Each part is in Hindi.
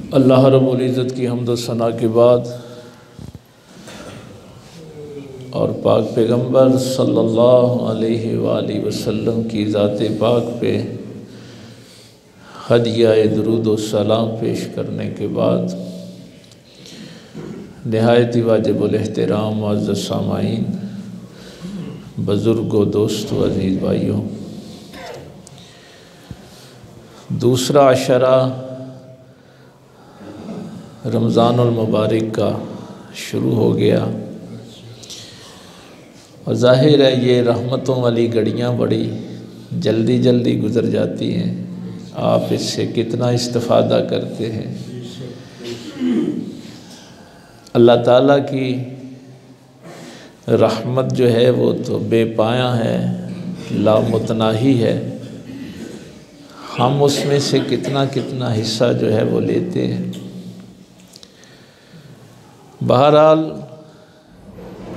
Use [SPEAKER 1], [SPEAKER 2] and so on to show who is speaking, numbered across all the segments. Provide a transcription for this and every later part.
[SPEAKER 1] अल्लाह रब्बुल इज़्ज़त की हम्द व सना के बाद और पाक पैगम्बर सल्लल्लाहु अलैहि वसल्लम की ज़ात पाक पे हदिया दुरूद व सलाम पेश करने के बाद निहायत ही वाजिबुल एहतराम मुअज़्ज़ज़ सामाईन, बुज़ुर्गो, दोस्तों, अज़ीज़ भाइयों, दूसरा अशरा रमज़ानुल मुबारक का शुरू हो गया और ज़ाहिर है ये रहमतों वाली घड़ियाँ बड़ी जल्दी जल्दी गुज़र जाती हैं। आप इससे कितना इस्तिफ़ादा करते हैं। अल्लाह ताला की रहमत जो है वो तो बेपाया है, लामुतनाही है। हम उसमें से कितना कितना हिस्सा जो है वो लेते हैं। बहरहाल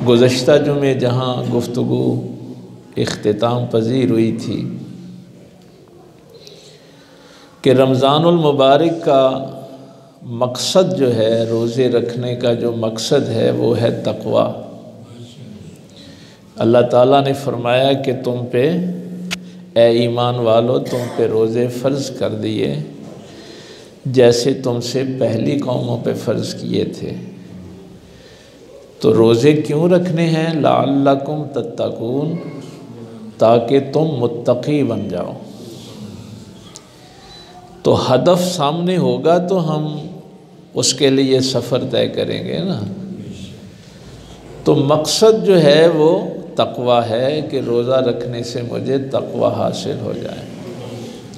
[SPEAKER 1] गुज़श्ता जुमे जहाँ गुफ्तगू इख्तिताम पज़ीर हुई थी कि रमज़ानुल मुबारक का मकसद जो है, रोज़े रखने का जो मकसद है वो है तक़वा। अल्लाह ताला ने फरमाया कि तुम पे ए ईमान वालो, तुम पे रोज़े फ़र्ज़ कर दिए जैसे तुमसे पहली कौमों पे फ़र्ज़ किए थे। तो रोज़े क्यों रखने हैं? लअल्लकुम तत्तकून, ताकि तुम मुत्तकी बन जाओ। तो हदफ सामने होगा तो हम उसके लिए सफ़र तय करेंगे ना। तो मकसद जो है वो तक़वा है कि रोज़ा रखने से मुझे तक़वा हासिल हो जाए,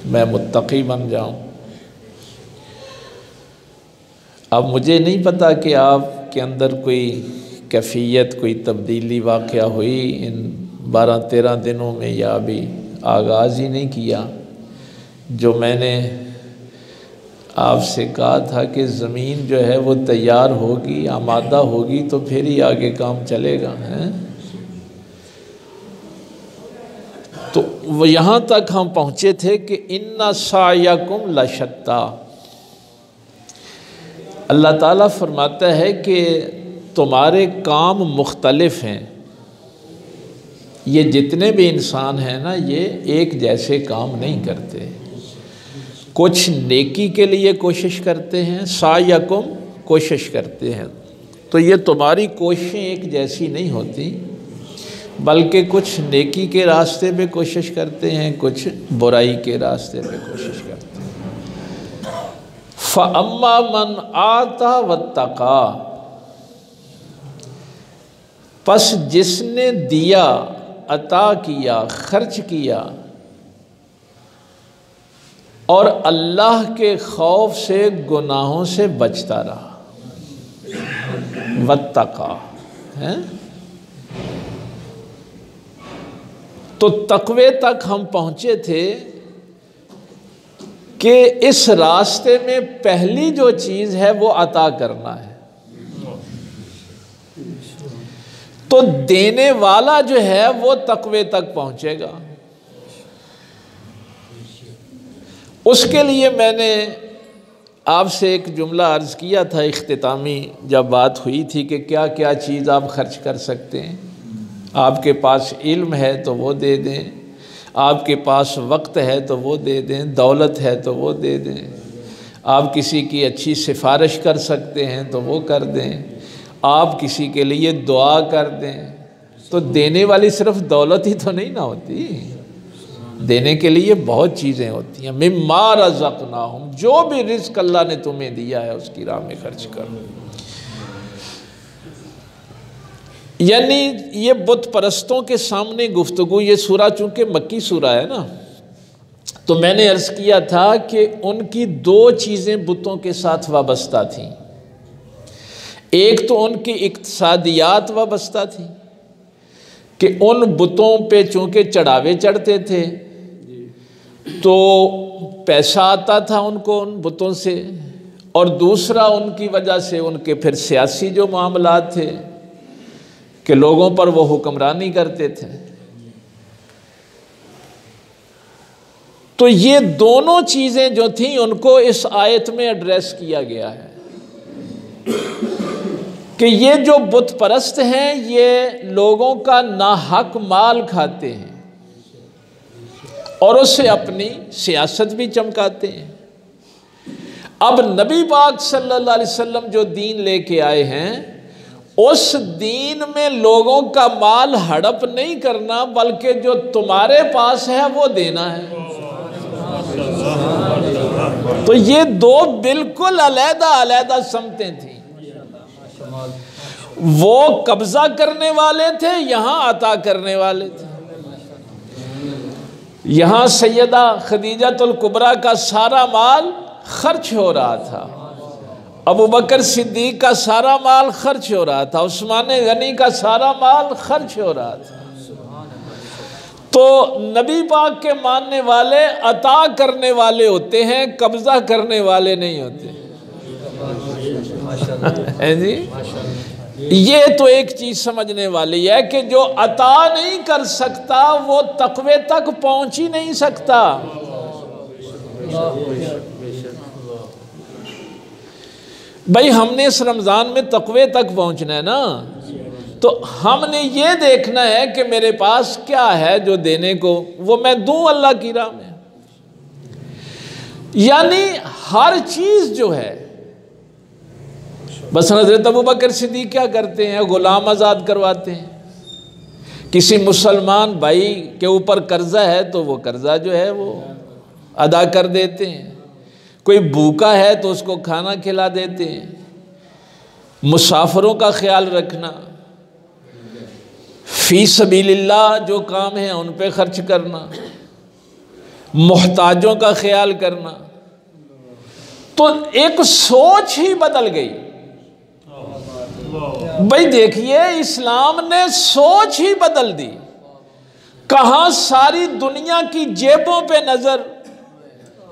[SPEAKER 1] मैं मुत्तकी बन जाऊं। अब मुझे नहीं पता कि आपके अंदर कोई कैफियत, कोई तब्दीली वाक़या हुई इन 12-13 दिनों में, या अभी आगाज़ ही नहीं किया। जो मैंने आपसे कहा था कि ज़मीन जो है वो तैयार होगी, आमादा होगी तो फिर ही आगे काम चलेगा, हैं। तो वो यहाँ तक हम पहुँचे थे कि इन्ना सायकुम लशत्ता। अल्लाह ताला फरमाता है कि तुम्हारे काम मुख्तलिफ हैं। ये जितने भी इंसान हैं ना, ये एक जैसे काम नहीं करते। कुछ नेकी के लिए कोशिश करते हैं, सायकुम कोशिश करते हैं। तो ये तुम्हारी कोशिशें एक जैसी नहीं होती, बल्कि कुछ नेकी के रास्ते पे कोशिश करते हैं, कुछ बुराई के रास्ते पे कोशिश करते हैं। फ़अम्मा मन आता वत्तक़ा, पस जिसने दिया, अता किया, खर्च किया और अल्लाह के खौफ से, गुनाहों से बचता रहा, वत्तक़ा है। तो तक़वे तक हम पहुँचे थे कि इस रास्ते में पहली जो चीज़ है वो अता करना है। तो देने वाला जो है वो तक़वे तक पहुँचेगा। उसके लिए मैंने आपसे एक जुमला अर्ज़ किया था इख्तितामी जब बात हुई थी कि क्या क्या चीज़ आप खर्च कर सकते हैं। आपके पास इल्म है तो वो दे दें, आपके पास वक्त है तो वो दे दें, दौलत है तो वो दे दें, आप किसी की अच्छी सिफारिश कर सकते हैं तो वो कर दें, आप किसी के लिए दुआ कर दें। तो देने वाली सिर्फ दौलत ही तो नहीं ना होती, देने के लिए बहुत चीज़ें होती हैं। मिम्मा रज़क़नाहुम, जो भी रिज़्क़ अल्लाह ने तुम्हें दिया है उसकी राह में खर्च करो। यानी ये बुत परस्तों के सामने गुफ्तगू, ये सूरा चूँकि मक्की सूरा है ना, तो मैंने अर्ज़ किया था कि उनकी दो चीज़ें बुतों के साथ वाबस्ता थीं। एक तो उनकी इक़्तिसादियात वाबस्ता थी कि उन बुतों पे चूँकि चढ़ावे चढ़ते थे तो पैसा आता था उनको उन बुतों से, और दूसरा उनकी वजह से उनके फिर सियासी जो मामलात थे कि लोगों पर वो हुक्मरानी करते थे। तो ये दोनों चीज़ें जो थी उनको इस आयत में एड्रेस किया गया है कि ये जो बुत परस्त हैं ये लोगों का नाहक माल खाते हैं और उससे अपनी सियासत भी चमकाते हैं। अब नबी पाक सल्लल्लाहु अलैहि वसल्लम जो दीन लेके आए हैं, उस दीन में लोगों का माल हड़प नहीं करना, बल्कि जो तुम्हारे पास है वो देना है। तो ये दो बिल्कुल अलग-अलग समतें थी। वो कब्जा करने वाले थे, यहाँ अता करने वाले थे। यहाँ सैयदा खदीजतुल कुबरा का सारा माल खर्च हो रहा था, अबू बकर सिद्दीक का सारा माल खर्च हो रहा था, उस्मान गनी का सारा माल खर्च हो रहा था। तो नबी पाक के मानने वाले अता करने वाले होते हैं, कब्जा करने वाले नहीं होते है जी। ये तो एक चीज समझने वाली है कि जो अता नहीं कर सकता वो तकवे तक पहुंच ही नहीं सकता। भाई हमने इस रमजान में तकवे तक पहुंचना है ना, तो हमने ये देखना है कि मेरे पास क्या है जो देने को, वो मैं दूं अल्लाह की राह में। यानी हर चीज जो है, बस हज़रत अबू बकर सिद्दीक क्या करते हैं, गुलाम आज़ाद करवाते हैं। किसी मुसलमान भाई के ऊपर कर्जा है तो वो कर्जा जो है वो अदा कर देते हैं। कोई भूखा है तो उसको खाना खिला देते हैं। मुसाफिरों का ख्याल रखना, फी सबीलिल्लाह जो काम है उन पे खर्च करना, मोहताजों का ख्याल करना। तो एक सोच ही बदल गई। भाई देखिए, इस्लाम ने सोच ही बदल दी। कहां सारी दुनिया की जेबों पे नजर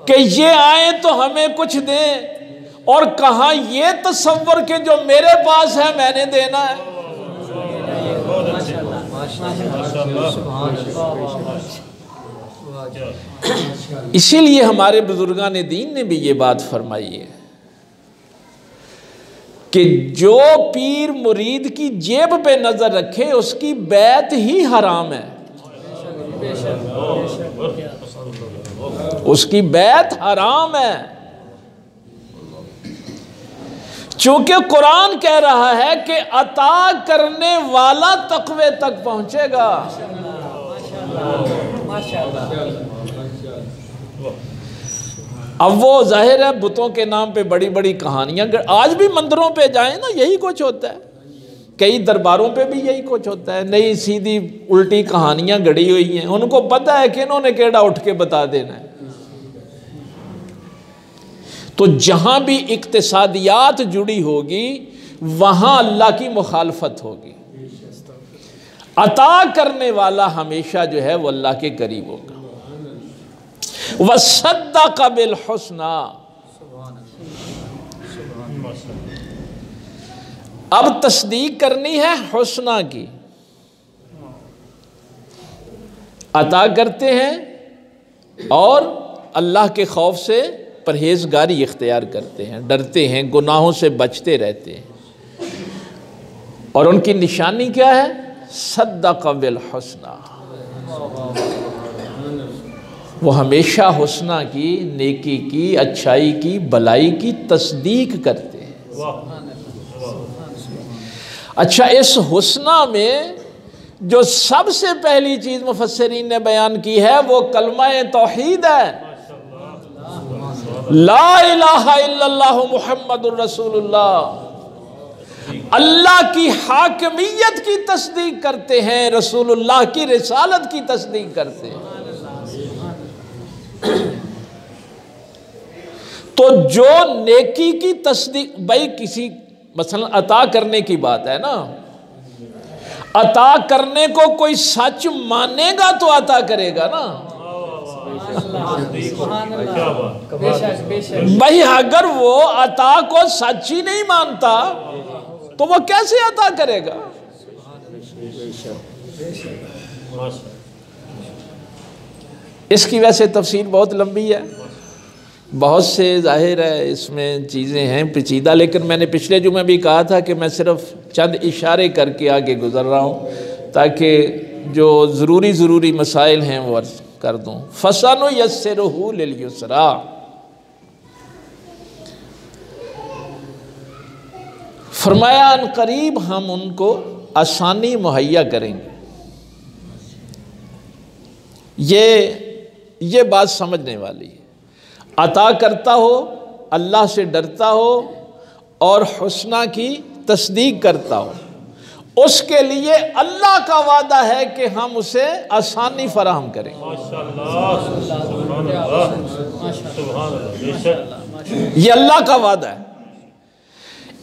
[SPEAKER 1] कि ये आए तो हमें कुछ दें, और कहां ये तसव्वुर के जो मेरे पास है मैंने देना है। इसीलिए हमारे बुजुर्गान दीन ने भी ये बात फरमाई है कि जो पीर मुरीद की जेब पे नजर रखे उसकी बैत ही हराम है, उसकी बैत हराम है। चूंकि कुरान कह रहा है कि अता करने वाला तकवे तक पहुंचेगा। अब वो जाहिर है बुतों के नाम पे बड़ी बड़ी कहानियां, आज भी मंदिरों पे जाएं ना यही कुछ होता है, कई दरबारों पे भी यही कुछ होता है। नई सीधी उल्टी कहानियां गढ़ी हुई हैं, उनको पता है कि इन्होंने केड़ा उठ के बता देना है। तो जहां भी इक्तिसादियात जुड़ी होगी वहां अल्लाह की मुखालफत होगी। अता करने वाला हमेशा जो है वो अल्लाह के करीब होगा। वसद्दक़ बिल हुस्ना। अब तस्दीक करनी है हुस्ना की। अता करते हैं और अल्लाह के खौफ से परहेजगारी इख्तियार करते हैं, डरते हैं, गुनाहों से बचते रहते हैं। और उनकी निशानी क्या है? सद्दक़ बिल हुस्ना। वो हमेशा हुस्ना की, नेकी की, अच्छाई की, भलाई की तस्दीक करते हैं। अच्छा, इस हुस्ना में जो सबसे पहली चीज मुफस्सिरीन ने बयान की है वो कलमा तौहीद है। ला इलाहा इल्लल्लाह मुहम्मदुर रसूलुल्लाह। अल्लाह की हाकिमियत की तस्दीक करते हैं, रसूलुल्लाह की रिसालत की तस्दीक करते हैं। तो जो नेकी की तस्दीक, भाई किसी मसलन अता करने की बात है ना, अता करने को कोई सच मानेगा तो अता करेगा ना। भाई अगर वो अता को सच ही नहीं मानता तो वो कैसे अता करेगा? इसकी वैसे तफसीर बहुत लंबी है, बहुत से जाहिर है इसमें चीज़ें हैं पेचीदा, लेकिन मैंने पिछले जुमे भी कहा था कि मैं सिर्फ चंद इशारे करके आगे गुजर रहा हूँ ताकि जो ज़रूरी मसाइल हैं वो अर्ज़ कर दूँ। फसनुयस्सिरुहु लिल-युस्रा, फरमाया अन करीब हम उनको आसानी मुहैया करेंगे। ये बात समझने वाली है। अता करता हो, अल्लाह से डरता हो और हुस्ना की तस्दीक करता हो, उसके लिए अल्लाह का वादा है कि हम उसे आसानी फराहम करें। ये अल्लाह का वादा है।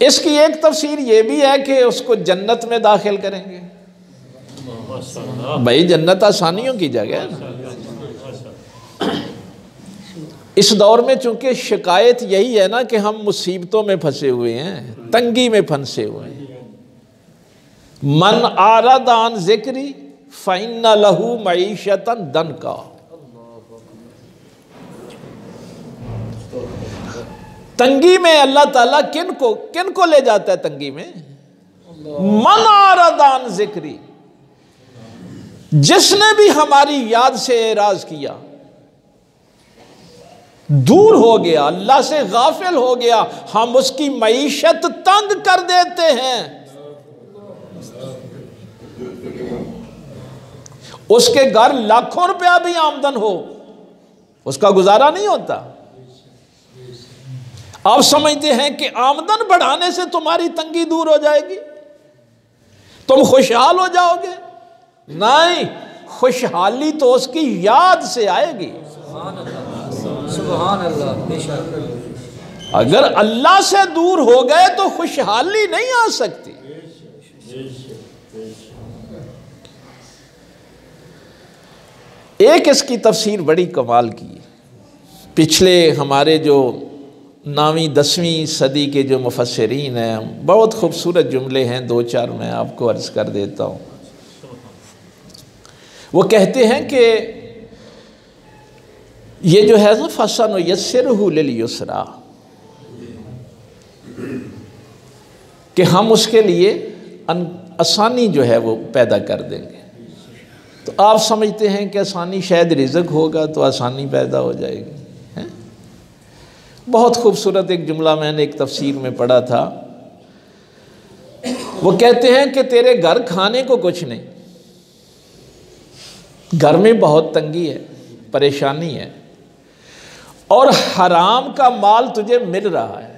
[SPEAKER 1] इसकी एक तफसीर ये भी है कि उसको जन्नत में दाखिल करेंगे। भाई जन्नत आसानियों की जगह है ना। इस दौर में चूंकि शिकायत यही है ना कि हम मुसीबतों में फंसे हुए हैं, तंगी में फंसे हुए हैं। मन आरद आन ज़िक्री फ़इन्ना लहू मईशतन दनका, तंगी में अल्लाह ताला किन को ले जाता है तंगी में? मन आरद आन ज़िक्री, जिसने भी हमारी याद से एराज किया, दूर हो गया, अल्लाह से गाफिल हो गया, हम उसकी मईशत तंग कर देते हैं। उसके घर लाखों रुपया भी आमदन हो, उसका गुजारा नहीं होता। आप समझते हैं कि आमदन बढ़ाने से तुम्हारी तंगी दूर हो जाएगी, तुम खुशहाल हो जाओगे? नहीं, खुशहाली तो उसकी याद से आएगी। सुभान अल्लाह। अगर अल्लाह से दूर हो गए तो खुशहाली नहीं आ सकती। एक इसकी तफसीर बड़ी कमाल की है। पिछले हमारे जो 9वीं 10वीं सदी के जो मुफस्सिरीन हैं, बहुत खूबसूरत जुमले हैं, 2-4 मैं आपको अर्ज़ कर देता हूँ। वो कहते हैं कि ये जो है फसनुयस्सिरुहु लिल-युस्रा, कि हम उसके लिए आसानी जो है वो पैदा कर देंगे। तो आप समझते हैं कि आसानी शायद रिज़्क़ होगा तो आसानी पैदा हो जाएगी, है? बहुत खूबसूरत एक जुमला मैंने एक तफसीर में पढ़ा था। वो कहते हैं कि तेरे घर खाने को कुछ नहीं, घर में बहुत तंगी है, परेशानी है, और हराम का माल तुझे मिल रहा है,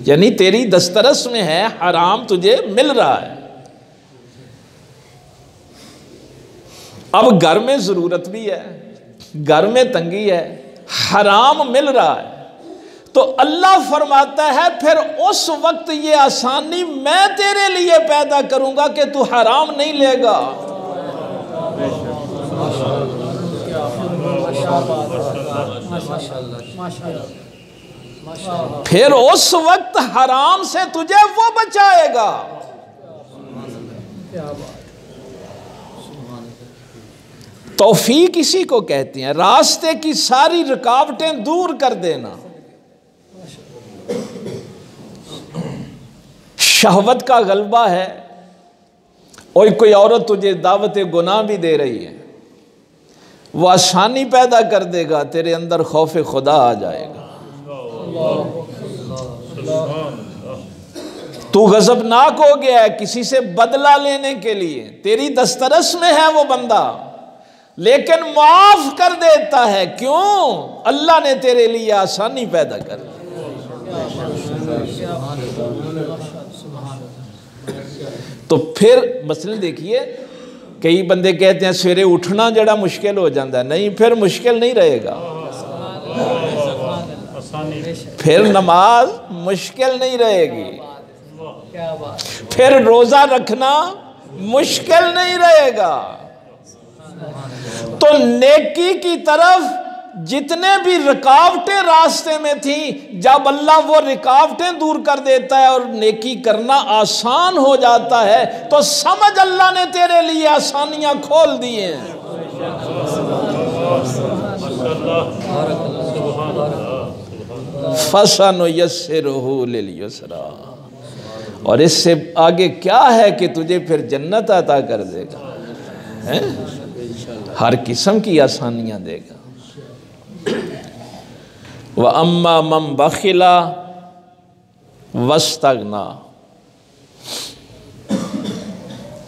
[SPEAKER 1] यानी तेरी दस्तरस में है, हराम तुझे मिल रहा है। अब घर में ज़रूरत भी है, घर में तंगी है, हराम मिल रहा है, तो अल्लाह फरमाता है फिर उस वक्त ये आसानी मैं तेरे लिए पैदा करूंगा कि तू हराम नहीं लेगा। फिर उस वक्त हराम से तुझे वो बचाएगा। तौफीक इसी को कहती हैं, रास्ते की सारी रुकावटें दूर कर देना। शहवत का गलबा है और कोई औरत तुझे दावत गुनाह भी दे रही है, वो आसानी पैदा कर देगा, तेरे अंदर खौफ खुदा आ जाएगा। तू गज़बनाक हो गया है किसी से बदला लेने के लिए, तेरी दस्तरस में है वो बंदा, लेकिन माफ कर देता है। क्यों? अल्लाह ने तेरे लिए आसानी पैदा कर दी। तो फिर मसलन देखिए, कई बंदे कहते हैं सवेरे उठना जड़ा मुश्किल हो जाता है, नहीं, फिर मुश्किल नहीं रहेगा, फिर नमाज मुश्किल नहीं रहेगी, फिर रोजा रखना मुश्किल नहीं रहेगा। तो नेकी की तरफ जितने भी रुकावटें रास्ते में थी, जब अल्लाह वो रुकावटें दूर कर देता है और नेकी करना आसान हो जाता है, तो समझ अल्लाह ने तेरे लिए आसानियां खोल दी हैं। फसनुयस्सिरुहु लिल-युस्रा। और इससे आगे क्या है कि तुझे फिर जन्नत अता कर देगा, है? हर किस्म की आसानियां देगा। व अम्मा मम बखिला वस्तगना,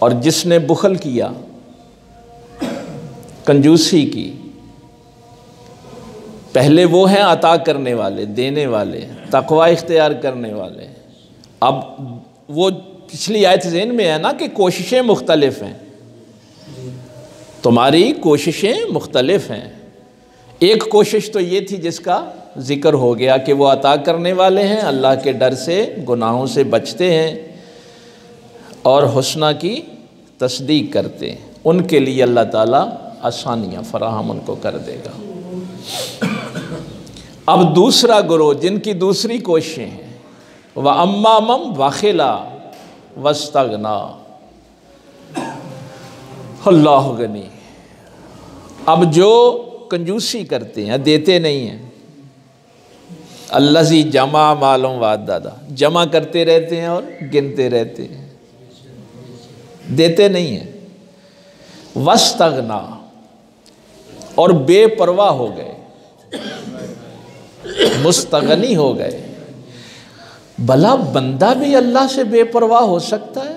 [SPEAKER 1] और जिसने बुखल किया, कंजूसी की, पहले वो हैं अता करने वाले, देने वाले, तकवा इख्तियार करने वाले। अब वो पिछली आयत ज़हन में है ना कि कोशिशें मुख्तलिफ हैं, तुम्हारी कोशिशें मुख्तलिफ हैं। एक कोशिश तो ये थी जिसका ज़िक्र हो गया कि वो अता करने वाले हैं, अल्लाह के डर से, गुनाहों से बचते हैं और हुस्ना की तस्दीक करते हैं। उनके लिए अल्लाह ताला आसानियाँ फराहम उनको कर देगा। अब दूसरा गुरोह जिनकी दूसरी कोशिशें हैं, व अम्मा मम बखिला वस्तगना, अल्लाह गनी। अब जो कंजूसी करते हैं, देते नहीं हैं, अल्लज़ी जमा मालूम वादादा, जमा करते रहते हैं और गिनते रहते हैं, देते नहीं हैं। वस्तगना, और बेपरवाह हो गए, मुस्तगनी हो गए। भला बंदा भी अल्लाह से बेपरवाह हो सकता है?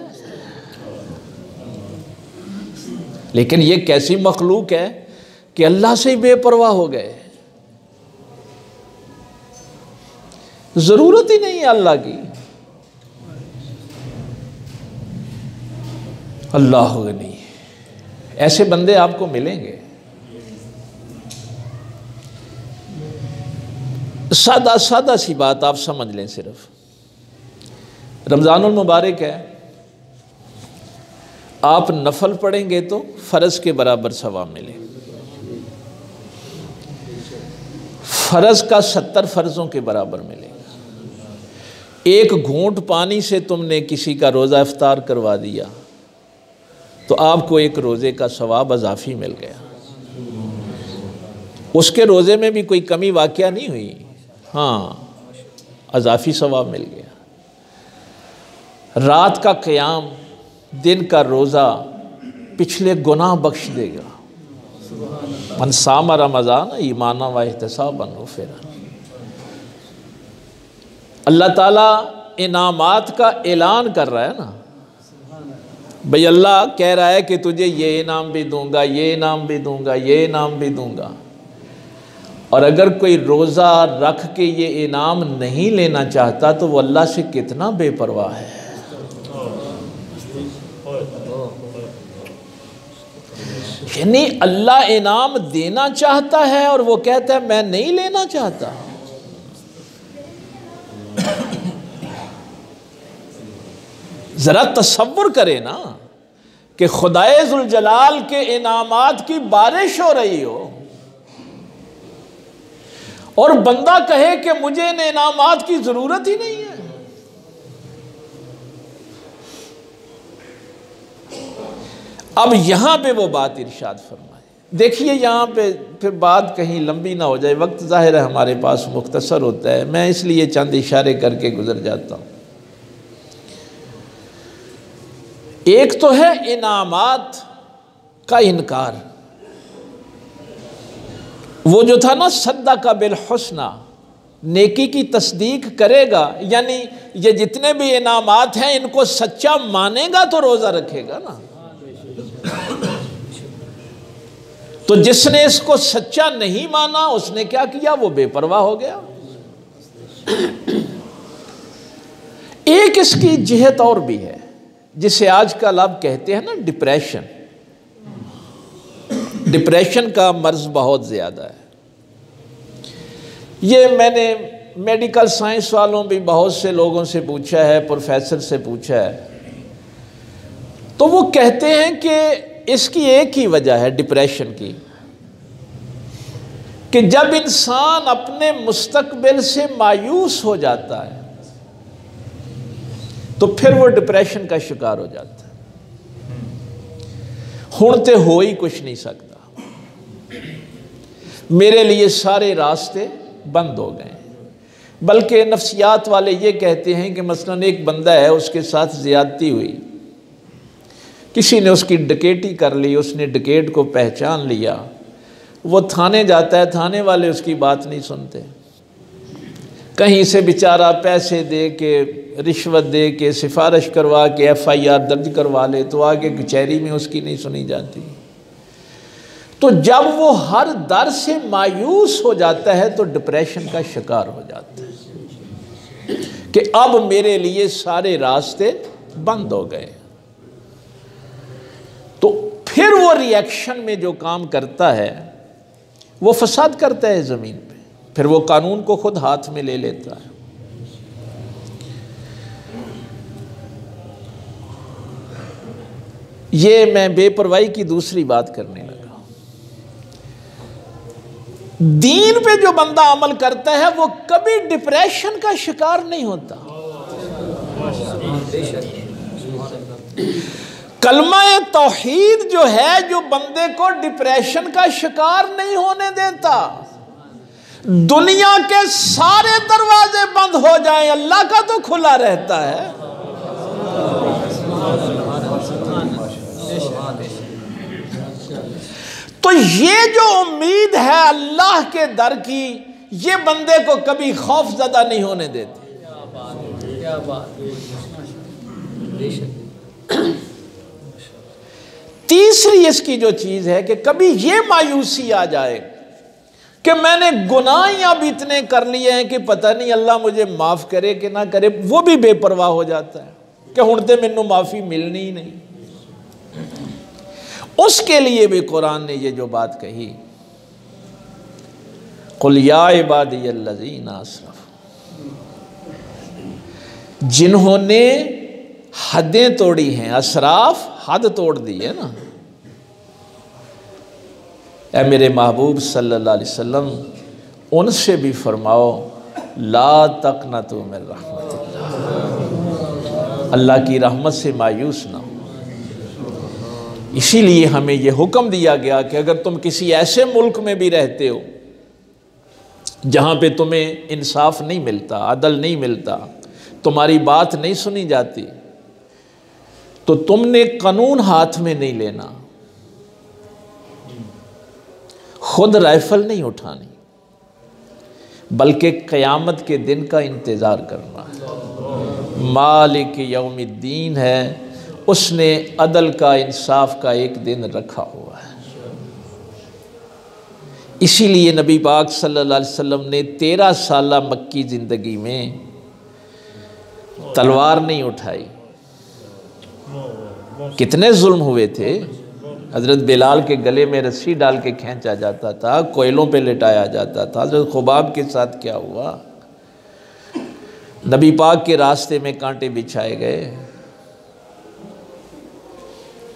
[SPEAKER 1] लेकिन ये कैसी मखलूक है कि अल्लाह से ही बेपरवाह हो गए। ज़रूरत ही नहीं है अल्लाह की। अल्लाह गनी, ऐसे बंदे आपको मिलेंगे। सादा सादा सी बात आप समझ लें, सिर्फ रमज़ानुल मुबारक है, आप नफल पढ़ेंगे तो फ़र्ज़ के बराबर सवाब मिले। फ़र्ज़ का 70 फ़र्ज़ों के बराबर मिलेगा। एक घूंट पानी से तुमने किसी का रोज़ा इफ्तार करवा दिया तो आपको एक रोज़े का सवाब अज़ाफ़ी मिल गया। उसके रोज़े में भी कोई कमी वाक़या नहीं हुई, हाँ, अज़ाफ़ी सवाब मिल गया। रात का क़याम, दिन का रोज़ा पिछले गुनाह बख्श देगा। मन सामा रमज़ान ईमाना व इहतिसाबन गुफ़िरा। अल्लाह ताला इनामात का ऐलान कर रहा है ना भाई, अल्लाह कह रहा है कि तुझे ये इनाम भी दूंगा, ये इनाम भी दूंगा, ये इनाम भी दूंगा। और अगर कोई रोज़ा रख के ये इनाम नहीं लेना चाहता तो वो अल्लाह से कितना बेपरवाह है। यानी अल्लाह इनाम देना चाहता है और वो कहता है मैं नहीं लेना चाहता। ज़रा तसव्वुर करें ना कि खुदाए ज़ुल जलाल के इनामात की बारिश हो रही हो और बंदा कहे कि मुझे इन इनामात की ज़रूरत ही नहीं है। अब यहाँ पे वो बात इरशाद फरमाए। देखिए यहाँ पे फिर बात कहीं लंबी ना हो जाए, वक्त ज़ाहिर है हमारे पास मुख्तसर होता है, मैं इसलिए चंद इशारे करके गुजर जाता हूँ। एक तो है इनामात का इनकार, वो जो था ना सद्दक़ा बिल हुस्ना, नेकी की तस्दीक करेगा, यानी ये जितने भी इनामात हैं इनको सच्चा मानेगा तो रोज़ा रखेगा ना। तो जिसने इसको सच्चा नहीं माना उसने क्या किया, वो बेपरवाह हो गया। एक इसकी जिहत और भी है जिसे आजकल आप कहते हैं ना डिप्रेशन। डिप्रेशन का मर्ज बहुत ज़्यादा है। ये मैंने मेडिकल साइंस वालों भी बहुत से लोगों से पूछा है, प्रोफेसर से पूछा है, तो वो कहते हैं कि इसकी एक ही वजह है डिप्रेशन की, कि जब इंसान अपने मुस्तकबिल से मायूस हो जाता है तो फिर वो डिप्रेशन का शिकार हो जाता है। हुण ते हो ही कुछ नहीं सकता, मेरे लिए सारे रास्ते बंद हो गए। बल्कि नफ्सियात वाले ये कहते हैं कि मसलन एक बंदा है, उसके साथ ज़्यादती हुई, किसी ने उसकी डकैती कर ली, उसने डकैत को पहचान लिया, वो थाने जाता है, थाने वाले उसकी बात नहीं सुनते। कहीं से बेचारा पैसे दे के, रिश्वत दे के, सिफारिश करवा के FIR दर्ज करवा ले तो आगे कचहरी में उसकी नहीं सुनी जाती। तो जब वो हर दर से मायूस हो जाता है तो डिप्रेशन का शिकार हो जाता है कि अब मेरे लिए सारे रास्ते बंद हो गए। तो फिर वो रिएक्शन में जो काम करता है वो फसाद करता है ज़मीन पे, फिर वो कानून को खुद हाथ में ले लेता है। ये मैं बेपरवाही की दूसरी बात करने लगा। दीन पे जो बंदा अमल करता है वो कभी डिप्रेशन का शिकार नहीं होता। कलमा तौहीद जो है, जो बंदे को डिप्रेशन का शिकार नहीं होने देता। दुनिया के सारे दरवाजे बंद हो जाएं, अल्लाह का तो खुला रहता है। तो ये जो उम्मीद है अल्लाह के दर की, ये बंदे को कभी खौफ ज़दा नहीं होने देती। क्या बात। तीसरी इसकी जो चीज़ है कि कभी ये मायूसी आ जाए कि मैंने गुनाह अब इतने कर लिए हैं कि पता नहीं अल्लाह मुझे माफ़ करे कि ना करे, वो भी बेपरवाह हो जाता है कि हुण ते मैनू माफ़ी मिलनी ही नहीं। उसके लिए भी कुरान ने ये जो बात कही, कुल या इबादियल्लज़ीना अस्रफ़ू, जिन्होंने हदें तोड़ी हैं, असराफ हद तोड़ दी है ना, ऐ मेरे महबूब सल्लल्लाहु अलैहि वसल्लम उनसे भी फरमाओ ला तक़नतू मिन रहमतिल्लाह, अल्लाह की रहमत से मायूस ना हो। इसीलिए हमें यह हुक्म दिया गया कि अगर तुम किसी ऐसे मुल्क में भी रहते हो जहाँ पे तुम्हें इंसाफ नहीं मिलता, अदल नहीं मिलता, तुम्हारी बात नहीं सुनी जाती, तो तुमने कानून हाथ में नहीं लेना, खुद राइफल नहीं उठानी, बल्कि क़यामत के दिन का इंतज़ार करना। मालिक यौमिद्दीन है, उसने अदल का, इंसाफ का एक दिन रखा हुआ है। इसीलिए नबी पाक सल्लल्लाहु अलैहि वसल्लम ने 13 साला मक्की ज़िंदगी में तलवार नहीं उठाई। कितने जुल्म हुए थे। हज़रत बिलाल के गले में रस्सी डाल के खींचा जाता था, कोयलों पे लिटाया जाता था। हज़रत खुबाब के साथ क्या हुआ, नबी पाक के रास्ते में कांटे बिछाए गए।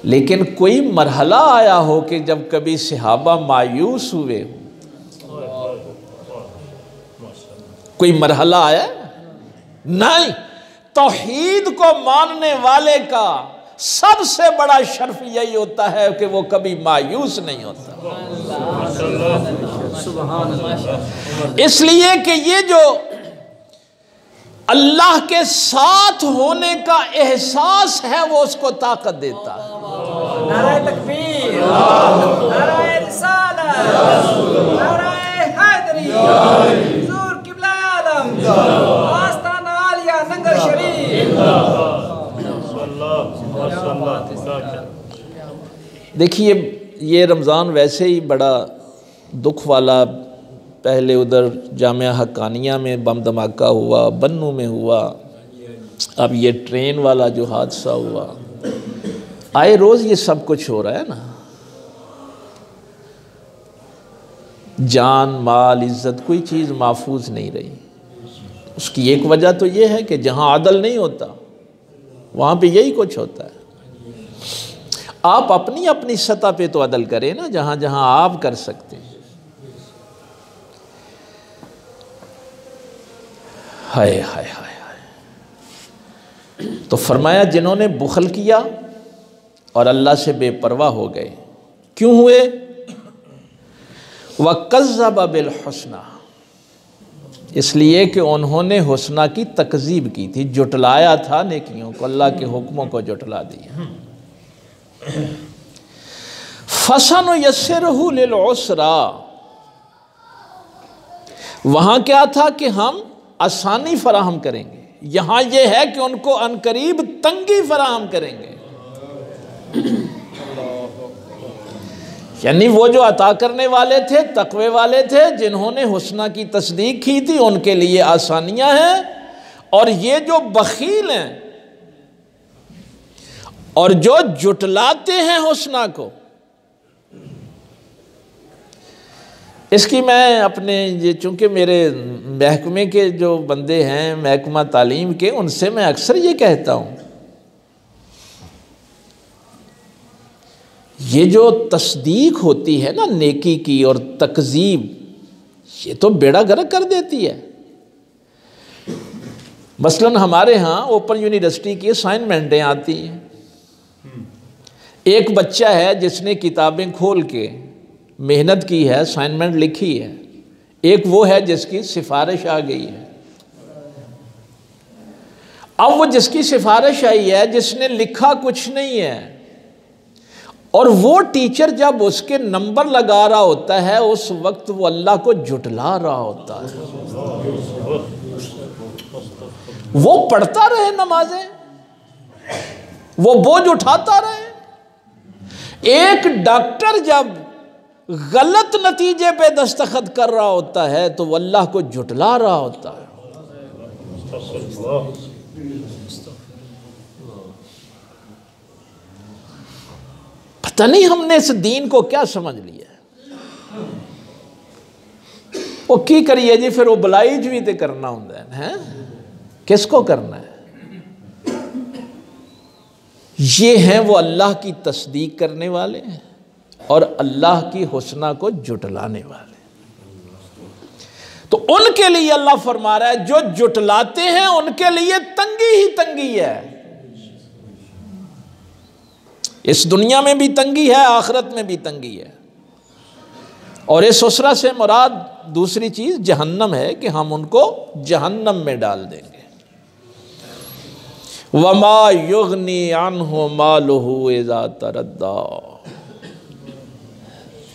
[SPEAKER 1] लेकिन कोई मरहला आया हो कि जब कभी सहाबा मायूस हुए, कोई मरहला आया? नहीं। तौहीद को मानने वाले का सबसे बड़ा शर्फ यही होता है कि वो कभी मायूस नहीं होता। इसलिए कि ये जो अल्लाह के साथ होने का एहसास है वो उसको ताकत देता है।
[SPEAKER 2] नाराए तकबीर, नाराए रिसालत, नाराए हैदरी, हुजूर किबला आलम, आस्ताना आलिया नंगर शरीफ।
[SPEAKER 1] देखिए ये रमज़ान वैसे ही बड़ा दुख वाला, पहले उधर जामिया हक्कानिया में बम धमाका हुआ, बन्नू में हुआ, अब ये ट्रेन वाला जो हादसा हुआ, आए रोज़ ये सब कुछ हो रहा है ना। जान माल इज़्ज़त कोई चीज़ महफूज नहीं रही। उसकी एक वजह तो ये है कि जहाँ अदल नहीं होता वहाँ पे यही कुछ होता है। आप अपनी अपनी सतह पे तो अदल करें ना, जहाँ जहाँ आप कर सकते हैं। हाय हाय हाय हाय। तो फरमाया जिन्होंने बुखल किया और अल्लाह से बेपरवाह हो गए, क्यों हुए? वक़ज़्ज़ब बिल हुस्ना, इसलिए कि उन्होंने हुस्ना की तकज़ीब की थी, जुटलाया था नेकियों को, अल्लाह के हुक्मों को जुटला दिया। फसनुयस्सिरहु लिल उसरा, वहां क्या था कि हम आसानी फराहम करेंगे, यहां यह है कि उनको अनकरीब तंगी फराहम करेंगे। यानी वो जो अता करने वाले थे, तकवे वाले थे, जिन्होंने हुस्ना की तस्दीक की थी, उनके लिए आसानियां हैं। और ये जो बखील हैं और जो जुटलाते हैं हुस्ना को, इसकी मैं अपने ये, चूँकि मेरे महकमे के जो बंदे हैं, महकमा तालीम के, उनसे मैं अक्सर ये कहता हूँ, ये जो तस्दीक होती है ना नेकी की और तकजीब, ये तो बेड़ा गर्क कर देती है। मसलन हमारे यहाँ ओपन यूनिवर्सिटी की असाइनमेंटें आती हैं। एक बच्चा है जिसने किताबें खोल के मेहनत की है, असाइनमेंट लिखी है। एक वो है जिसकी सिफारिश आ गई है। अब वो जिसकी सिफारिश आई है, जिसने लिखा कुछ नहीं है, और वो टीचर जब उसके नंबर लगा रहा होता है, उस वक्त वो अल्लाह को झुटला रहा होता है। वो पढ़ता रहे नमाजें, वो बोझ उठाता रहे। एक डॉक्टर जब गलत नतीजे पे दस्तखत कर रहा होता है तो वो अल्लाह को झुटला रहा होता है। पता नहीं हमने इस दीन को क्या समझ लिया। वो की करिए जी, फिर वो बुलाई भी तो करना होंगे हैं, किसको करना है? ये हैं वो अल्लाह की तस्दीक करने वाले हैं और अल्लाह की हुस्ना को जुटलाने वाले। तो उनके लिए अल्लाह फरमा रहा है, जो जुटलाते हैं उनके लिए तंगी ही तंगी है। इस दुनिया में भी तंगी है, आखिरत में भी तंगी है। और इस उसरा से मुराद दूसरी चीज जहन्नम है कि हम उनको जहन्नम में डाल देंगे। वमा युगनी अन्हु मालुहु इज़ा तरद्दा,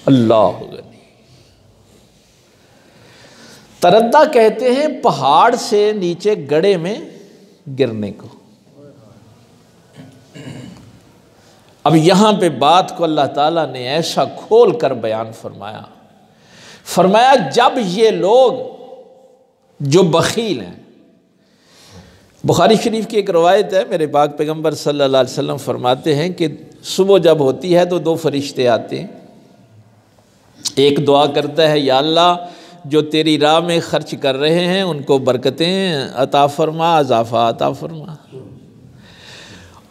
[SPEAKER 1] अल्लाह गनी। तरद्दा कहते हैं पहाड़ से नीचे गड्ढे में गिरने को। अब यहां पे बात को अल्लाह ताला ने ऐसा खोल कर बयान फरमाया, जब ये लोग जो बखील हैं, बुखारी शरीफ की एक रवायत है, मेरे पाक पैगंबर सल्लल्लाहु अलैहि वसल्लम फरमाते हैं कि सुबह जब होती है तो 2 फरिश्ते आते हैं। एक दुआ करता है, या अल्लाह जो तेरी राह में खर्च कर रहे हैं उनको बरकतें अता फरमा, इजाफा अता फरमा।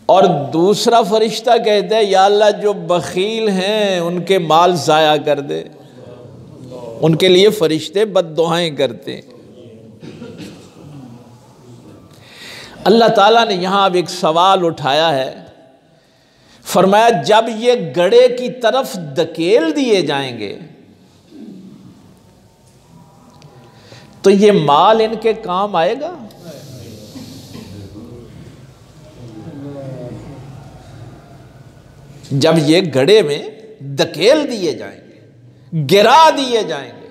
[SPEAKER 1] और दूसरा फरिश्ता कहता है, या अल्लाह जो बखील हैं उनके माल ज़ाया कर दे। उनके लिए फरिश्ते बद्दुआएं करते हैं। अल्लाह ताला ने यहाँ अब एक सवाल उठाया है, फरमाया जब ये गड्ढे की तरफ धकेल दिए जाएंगे तो ये माल इनके काम आएगा? जब ये गड्ढे में धकेल दिए जाएंगे, गिरा दिए जाएंगे।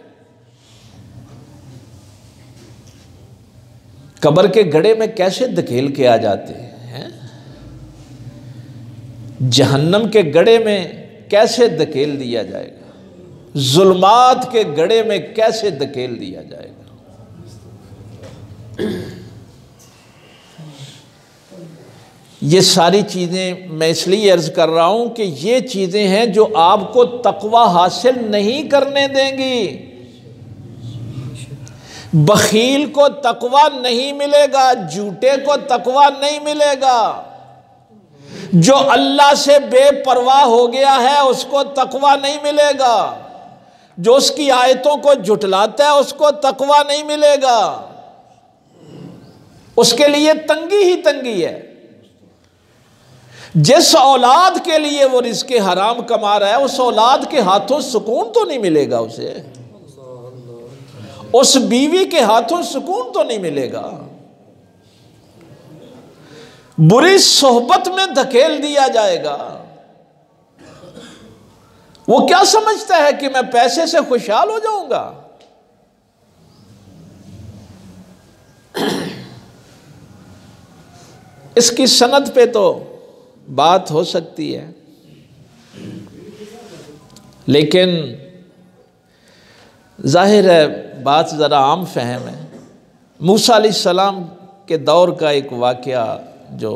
[SPEAKER 1] कब्र के गड्ढे में कैसे धकेल के आ जाते हैं? जहन्नम के गड्ढे में कैसे धकेल दिया जाएगा? जुल्मात के गड्ढे में कैसे धकेल दिया जाएगा? ये सारी चीज़ें मैं इसलिए अर्ज़ कर रहा हूँ कि ये चीज़ें हैं जो आपको तकवा हासिल नहीं करने देंगी। बखील को तकवा नहीं मिलेगा, झूठे को तकवा नहीं मिलेगा। जो अल्लाह से बेपरवाह हो गया है उसको तकवा नहीं मिलेगा। जो उसकी आयतों को झुटलाता है उसको तकवा नहीं मिलेगा। उसके लिए तंगी ही तंगी है। जिस औलाद के लिए वो रिज़्क़े हराम कमा रहा है, उस औलाद के हाथों सुकून तो नहीं मिलेगा उसे, उस बीवी के हाथों सुकून तो नहीं मिलेगा। बुरी सोहबत में धकेल दिया जाएगा। वो क्या समझता है कि मैं पैसे से खुशहाल हो जाऊंगा? इसकी सनद पे तो बात हो सकती है, लेकिन जाहिर है बात ज़रा आम फहम है। मूसा अलैहिस्सलाम के दौर का एक वाक़या जो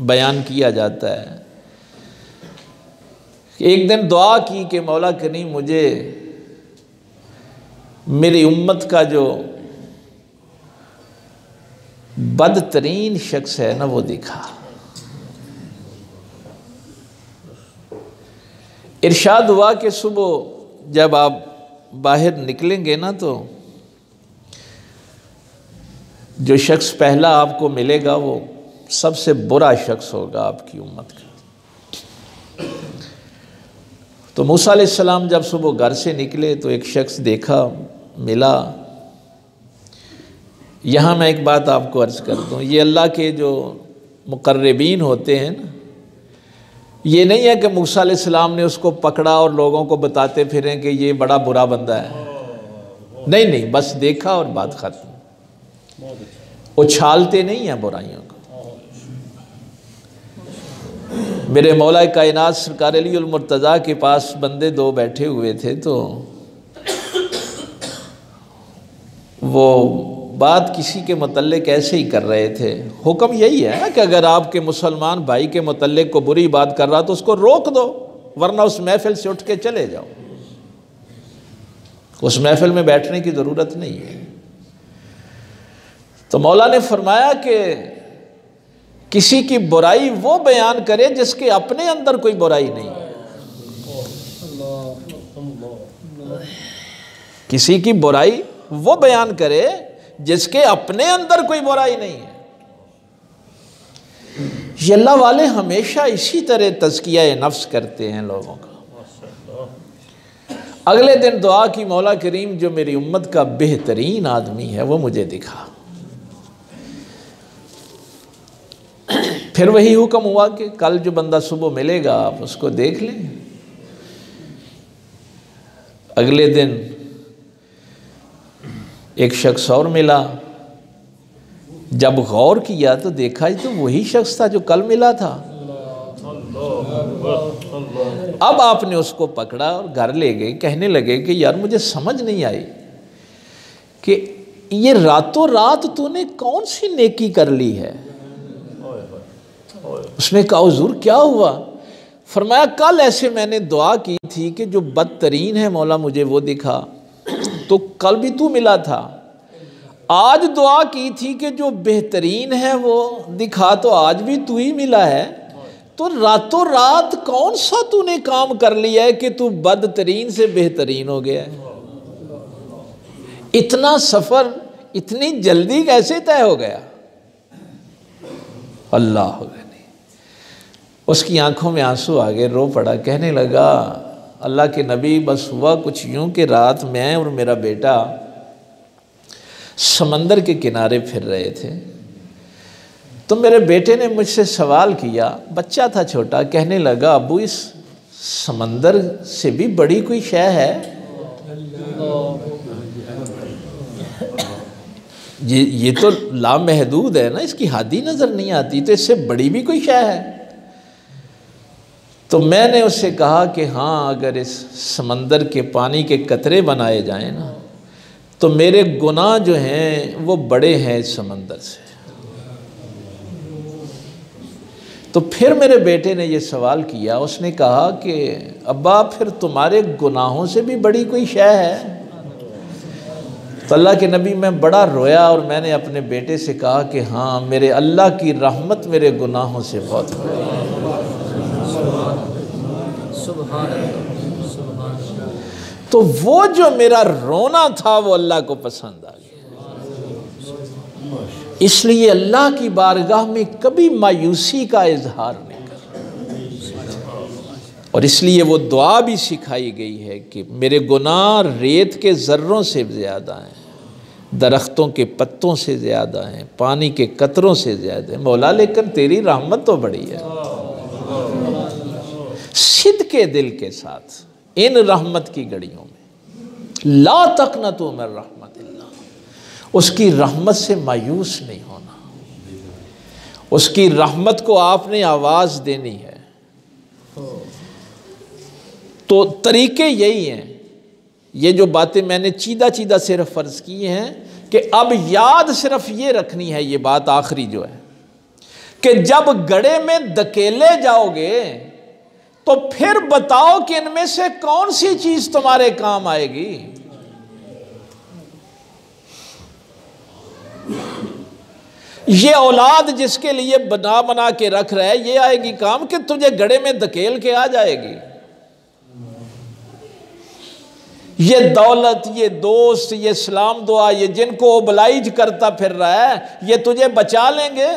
[SPEAKER 1] बयान किया जाता है, एक दिन दुआ की कि मौला करीम मुझे मेरी उम्मत का जो बदतरीन शख्स है ना वो दिखा। इरशाद हुआ कि सुबह जब आप बाहर निकलेंगे ना तो जो शख्स पहला आपको मिलेगा वो सबसे बुरा शख्स होगा आपकी उम्मत का। तो मूसा अलैहिस्सलाम जब सुबह घर से निकले तो एक शख्स देखा, मिला। यहाँ मैं एक बात आपको अर्ज़ कर दूँ, ये अल्लाह के जो मुक़र्रबीन होते हैं ना, ये नहीं है कि मूसा अलैहिस्सलाम ने उसको पकड़ा और लोगों को बताते फिरें कि ये बड़ा बुरा बंदा है। नहीं नहीं, बस देखा और बात ख़त्म। उछालते नहीं हैं बुराइयों को। मेरे मौला कायनात सरकार अलीउल मुर्तज़ा के पास बंदे दो बैठे हुए थे, तो वो बात किसी के मुतल्लिक ऐसे ही कर रहे थे। हुक्म यही है ना कि अगर आपके मुसलमान भाई के मुतल्लिक को बुरी बात कर रहा तो उसको रोक दो, वरना उस महफिल से उठ के चले जाओ। उस महफिल में बैठने की ज़रूरत नहीं है। तो मौला ने फरमाया कि किसी की बुराई वो बयान करे जिसके अपने अंदर कोई बुराई नहीं है। किसी की बुराई वो बयान करे जिसके अपने अंदर कोई बुराई नहीं है। ये अल्लाह वाले हमेशा इसी तरह तज़किया नफ्स करते हैं लोगों का। अगले दिन दुआ की, मौला करीम जो मेरी उम्मत का बेहतरीन आदमी है वो मुझे दिखा। फिर वही हुक्म हुआ कि कल जो बंदा सुबह मिलेगा आप उसको देख लें। अगले दिन एक शख्स और मिला। जब गौर किया तो देखा ही तो वही शख्स था जो कल मिला था। अब आपने उसको पकड़ा और घर ले गए। कहने लगे कि यार मुझे समझ नहीं आई कि ये रातों रात तूने कौन सी नेकी कर ली है। उसने कहा हुजूर क्या हुआ? फरमाया कल ऐसे मैंने दुआ की थी कि जो बदतरीन है मौला मुझे वो दिखा, तो कल भी तू मिला था। आज दुआ की थी कि जो बेहतरीन है वो दिखा, तो आज भी तू ही मिला है। तो रातों रात कौन सा तूने काम कर लिया है कि तू बदतरीन से बेहतरीन हो गया है? इतना सफ़र इतनी जल्दी कैसे तय हो गया? अल्लाह हो गया। उसकी आंखों में आंसू आ गए, रो पड़ा। कहने लगा अल्लाह के नबी बस हुआ कुछ यूं कि रात मैं और मेरा बेटा समंदर के किनारे फिर रहे थे, तो मेरे बेटे ने मुझसे सवाल किया। बच्चा था छोटा। कहने लगा अबू इस समंदर से भी बड़ी कोई शय है? ये तो लामहदूद है ना, इसकी हद ही नज़र नहीं आती, तो इससे बड़ी भी कोई शय है? तो मैंने उससे कहा कि हाँ, अगर इस समंदर के पानी के कतरे बनाए जाएं ना तो मेरे गुनाह जो हैं वो बड़े हैं इस समंदर से। तो फिर मेरे बेटे ने ये सवाल किया। उसने कहा कि अब्बा फिर तुम्हारे गुनाहों से भी बड़ी कोई शय है? तो अल्लाह के नबी मैं बड़ा रोया और मैंने अपने बेटे से कहा कि हाँ, मेरे अल्लाह की रहमत मेरे गुनाहों से बहुत बड़ी है। तो वो जो मेरा रोना था वो अल्लाह को पसंद आ गया। इसलिए अल्लाह की बारगाह में कभी मायूसी का इजहार नहीं कर। और इसलिए वो दुआ भी सिखाई गई है कि मेरे गुनाह रेत के ज़र्रों से ज़्यादा हैं, दरख्तों के पत्तों से ज़्यादा हैं, पानी के कतरों से ज़्यादा हैं मौला, लेकिन तेरी रहमत तो बड़ी है। सिद्ध के दिल के साथ इन रहमत की घड़ियों में ला तक़नतू मिन रहमतिल्लाह, उसकी रहमत से मायूस नहीं होना। उसकी रहमत को आपने आवाज़ देनी है। तो तरीके यही हैं। ये जो बातें मैंने चीदा चीदा सिर्फ फ़र्ज़ की हैं कि अब याद सिर्फ ये रखनी है, ये बात आखिरी जो है कि जब गड़े में धकेले जाओगे तो फिर बताओ कि इनमें से कौन सी चीज़ तुम्हारे काम आएगी। ये औलाद जिसके लिए बना बना के रख रहा है, ये आएगी काम कि तुझे गड़े में धकेल के आ जाएगी। ये दौलत, ये दोस्त, ये सलाम दुआ, ये जिनको ओबलाइज करता फिर रहा है, ये तुझे बचा लेंगे?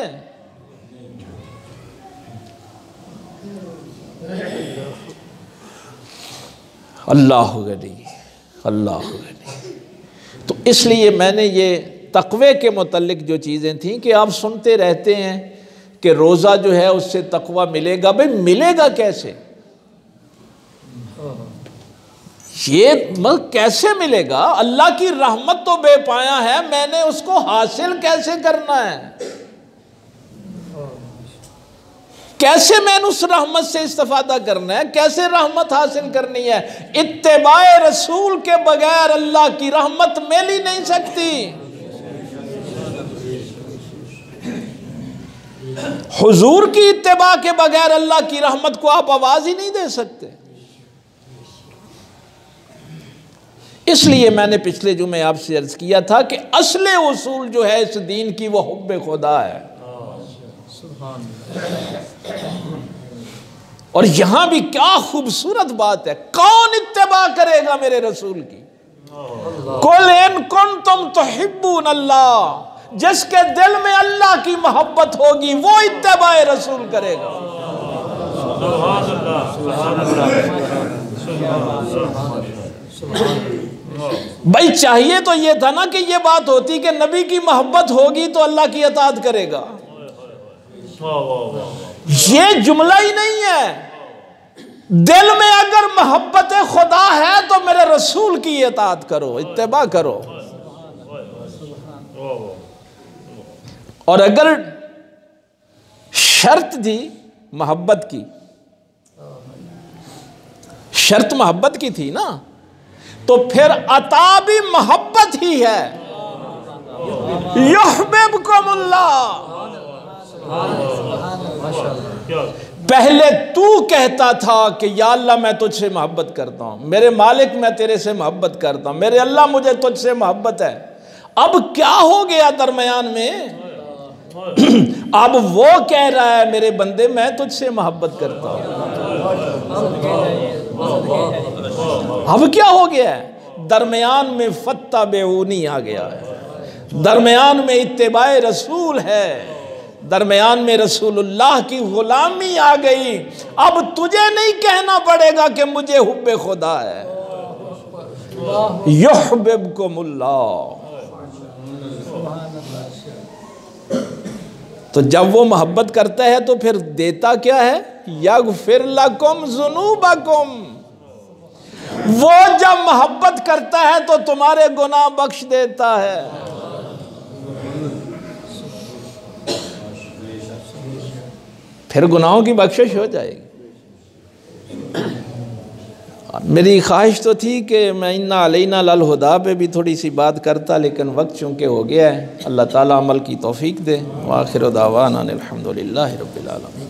[SPEAKER 1] अल्लाह गनी, अल्लाह गनी। तो इसलिए मैंने ये तक़वे के मुतल्लिक जो चीज़ें थीं कि आप सुनते रहते हैं कि रोज़ा जो है उससे तक़वा मिलेगा। भाई मिलेगा कैसे? ये मतलब कैसे मिलेगा? अल्लाह की रहमत तो बेपाया है, मैंने उसको हासिल कैसे करना है? कैसे मैंने उस रहमत से इस्तिफादा करना है? कैसे रहमत हासिल करनी है? इत्तिबाए रसूल के बगैर अल्लाह की रहमत मिल ही नहीं सकती। हुजूर की इत्तिबा के बगैर अल्लाह की रहमत को आप आवाज ही नहीं दे सकते। इसलिए मैंने पिछले जुमे आपसे अर्ज किया था कि असले उसूल जो है इस दीन की वो हुब्बे खुदा है। और यहां भी क्या खूबसूरत बात है, कौन इत्तिबा करेगा मेरे रसूल की? कुल इन कुंतुम तुहिब्बून अल्लाह, जिसके दिल में अल्लाह की मोहब्बत होगी वो इत्तिबाए रसूल करेगा। भाई चाहिए तो ये था ना कि ये बात होती कि नबी की मोहब्बत होगी तो अल्लाह की इताअत करेगा। ये जुमला ही नहीं है। दिल में अगर मोहब्बत खुदा है तो मेरे रसूल की इताअत करो, इत्तिबा करो। और अगर शर्त थी मोहब्बत की, शर्त मोहब्बत की थी ना, तो फिर अता भी मोहब्बत ही है। युहिब्बुकुमुल्लाह, पहले तू कहता था कि या अल्लाह मैं तुझसे मोहब्बत करता हूं, मेरे मालिक मैं तेरे से मोहब्बत करता हूं, मेरे अल्लाह मुझे तुझसे मोहब्बत है। अब क्या हो गया दरमियान में? अब वो कह रहा है मेरे बंदे मैं तुझसे मोहब्बत करता हूं। अब क्या हो गया है? दरमियान में फत्ता बेऊनी आ गया है, दरमियान में इत्तिबाए रसूल है, दरमियान में रसूलुल्लाह की गुलामी आ गई। अब तुझे नहीं कहना पड़ेगा कि मुझे हुब्बे खुदा है। युहिब्बुकुमुल्लाह। तो जब वो मोहब्बत करता है तो फिर देता क्या है? यगफिर लकुम ज़ुनूबकुम। वो जब मोहब्बत करता है तो तुम्हारे गुनाह बख्श देता है। फिर गुनाहों की बख्शिश हो जाएगी। मेरी ख्वाहिश तो थी कि मैं इन्ना अलैना लल हुदा पे भी थोड़ी सी बात करता, लेकिन वक्त चूँकि हो गया है। अल्लाह ताला अमल की तौफीक दे। व आखिर दावाना अनिल हम्दुलिल्लाहि रब्बिल आलमीन।